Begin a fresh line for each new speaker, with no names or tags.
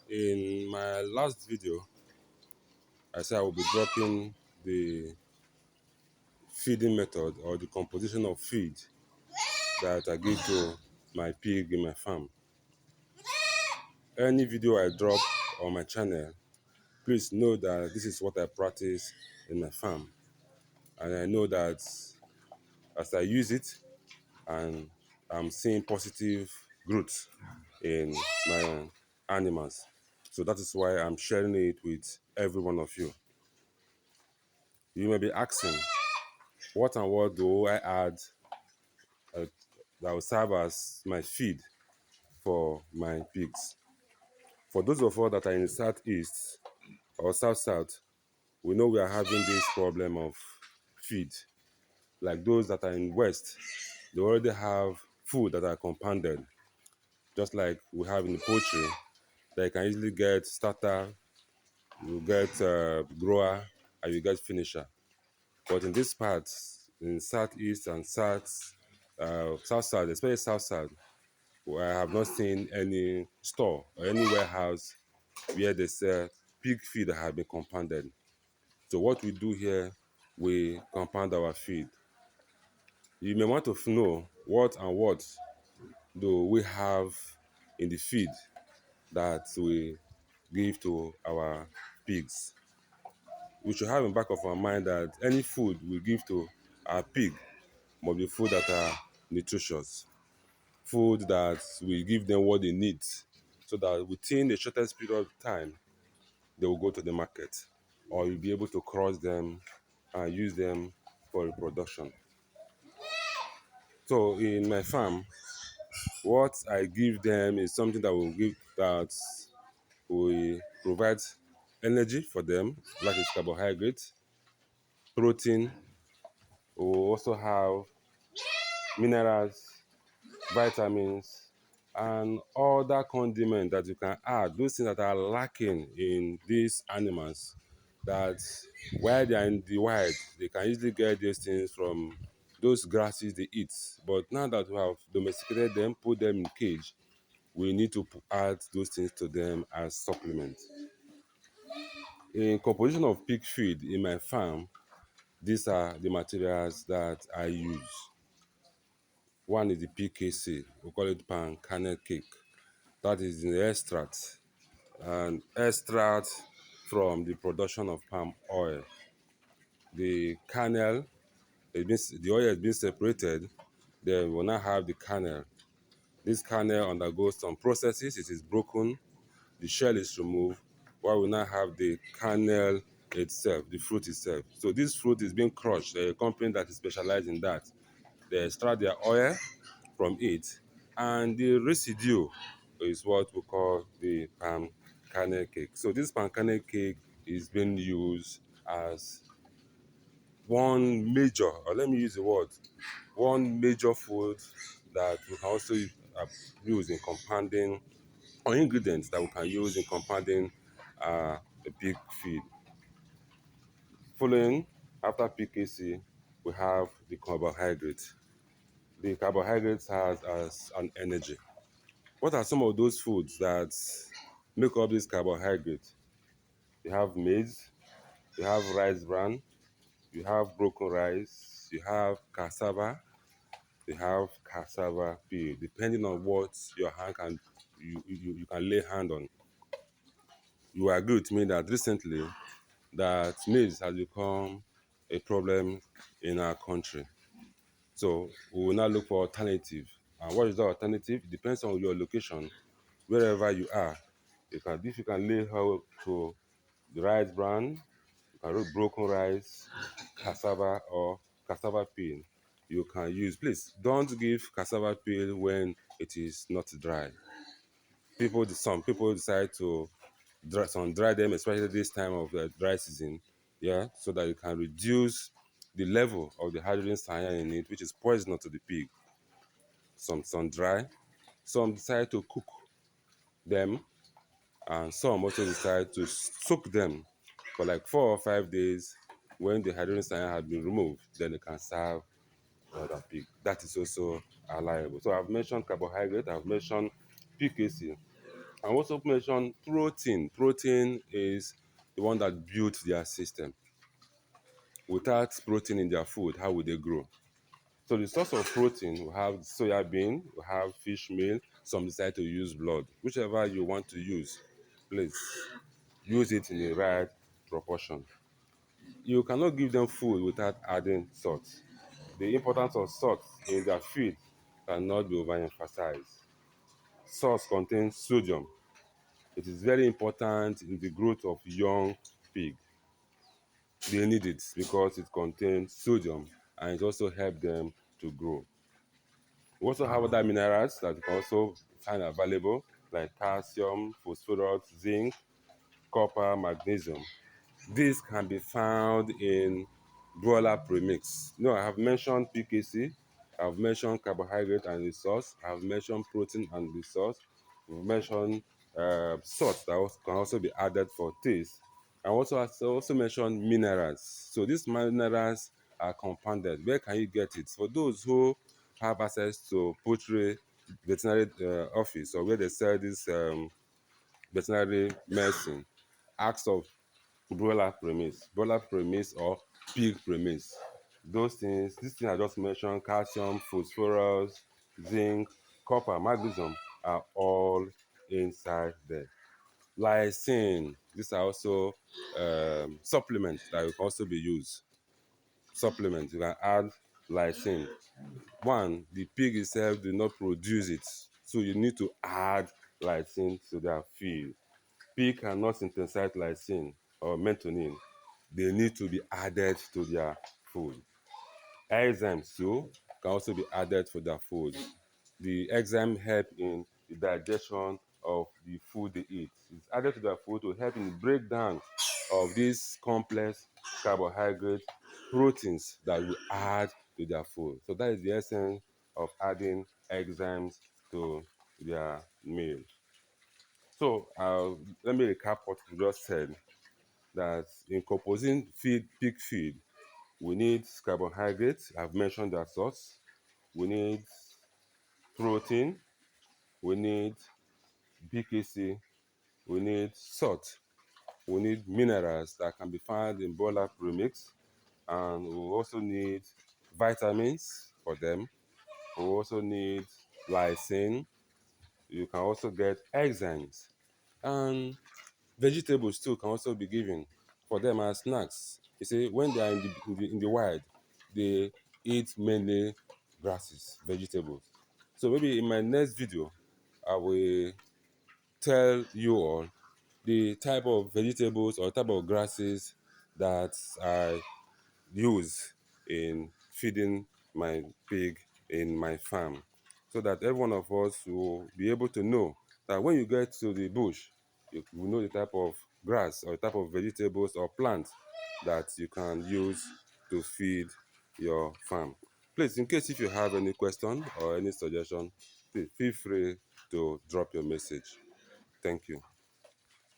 In my last video, I said I will be dropping the feeding method or the composition of feed that I give to my pig in my farm. Any video I drop on my channel, please know that this is what I practice in my farm. And I know that as I use it, and I'm seeing positive growth in my animals. So that is why I'm sharing it with every one of you. You may be asking, what and what do I add that will serve as my feed for my pigs? For those of us that are in the southeast or south-south, we know we are having this problem of feed. Like those that are in west, they already have food that are compounded, just like we have in the poultry. They can easily get starter, you get grower, and you get finisher. But in this part, in southeast and south-south, especially south-south, where I have not seen any store or any warehouse where they sell pig feed that have been compounded. So what we do here, we compound our feed. You may want to know what and what do we have in the feed that we give to our pigs. We should have in back of our mind that any food we give to our pig must be food that are nutritious, food that will give them what they need, so that within the shortest period of time, they will go to the market, or you'll be able to cross them and use them for reproduction. So in my farm, what I give them is something that will provide energy for them, like it's carbohydrate, protein. We will also have minerals, vitamins, and other condiments that you can add, those things that are lacking in these animals, that while they are in the wild, they can easily get these things from those grasses they eat. But now that we have domesticated them, put them in cage, we need to add those things to them as supplements. In composition of pig feed in my farm, these are the materials that I use. One is the PKC, we call it pan kernel cake. That is the extract, and extract from the production of palm oil. The kernel, the oil has been separated, then we will now have the kernel. This kernel undergoes some processes, it is broken, the shell is removed, while we now have the kernel itself, the fruit itself. So this fruit is being crushed. A company that is specialized in that, they extract their oil from it, and the residue is what we call the palm kernel cake. So this palm kernel cake is being used as one major, or let me use the word, one major food that we can also use in compounding, or ingredients that we can use in compounding the pig feed. Following, after PKC, we have the carbohydrate. The carbohydrates has as an energy. What are some of those foods that make up this carbohydrate? You have maize, you have rice bran, you have broken rice, you have cassava, you have cassava peel, depending on what your hand can you can lay hand on. You agree with me that recently that maize has become a problem in our country. So we will now look for alternative. And what is the alternative? It depends on your location, wherever you are. If you can lay hold to the rice bran, you can root broken rice, cassava, or cassava peel. You can use. Please don't give cassava peel when it is not dry. Some people decide to dry them, especially this time of the dry season, yeah, so that you can reduce the level of the hydrogen cyanide in it, which is poisonous to the pig. Some dry, some decide to cook them, and some also decide to soak them for like 4 or 5 days. When the hydrogen cyanide has been removed, then they can serve the other pig. That is also allowable. So I've mentioned carbohydrate, I've mentioned PKC. I also mention protein. Protein is the one that builds their system. Without protein in their food, how would they grow? So the source of protein, we have soya bean, we have fish meal, some decide to use blood. Whichever you want to use, please use it in the right proportion. You cannot give them food without adding salt. The importance of salt in their feed cannot be overemphasized. Salt contains sodium. It is very important in the growth of young pig. They need it because it contains sodium and it also helps them to grow. We also have other minerals that you can also find available, like calcium, phosphorus, zinc, copper, magnesium. These can be found in broiler premix. No, I have mentioned PKC, I've mentioned carbohydrate and the source, I've mentioned protein and the source, we've mentioned salt that can also be added for taste. I also mentioned minerals. So these minerals are compounded. Where can you get it? For those who have access to poultry veterinary office or where they sell this veterinary medicine, ask of broiler premise or pig premise. Those things, these things I just mentioned, calcium, phosphorus, zinc, copper, magnesium, are all inside there. Lysine, these are also supplements that will also be used. Supplements, you can add lysine. One, the pig itself do not produce it, so you need to add lysine to their feed. Pig cannot synthesize lysine or melatonin. They need to be added to their food. Enzymes too can also be added to their food. The enzyme help in the digestion of the food they eat. It's added to their food to help in the breakdown of these complex carbohydrate proteins that we add to their food. So that is the essence of adding enzymes to their meal. So let me recap what we just said. That in composing pig feed, we need carbohydrates. I've mentioned that source. We need protein. We need BKC. We need salt. We need minerals that can be found in broiler premix. And we also need vitamins for them. We also need lysine. You can also get enzymes. And vegetables too can also be given for them as snacks. You see, when they are in the wild, they eat mainly grasses, vegetables. So maybe in my next video, I will tell you all the type of vegetables or type of grasses that I use in feeding my pig in my farm, so that every one of us will be able to know that when you get to the bush, you will know the type of grass or type of vegetables or plants that you can use to feed your farm. Please, in case if you have any question or any suggestion, please feel free to drop your message. Thank you.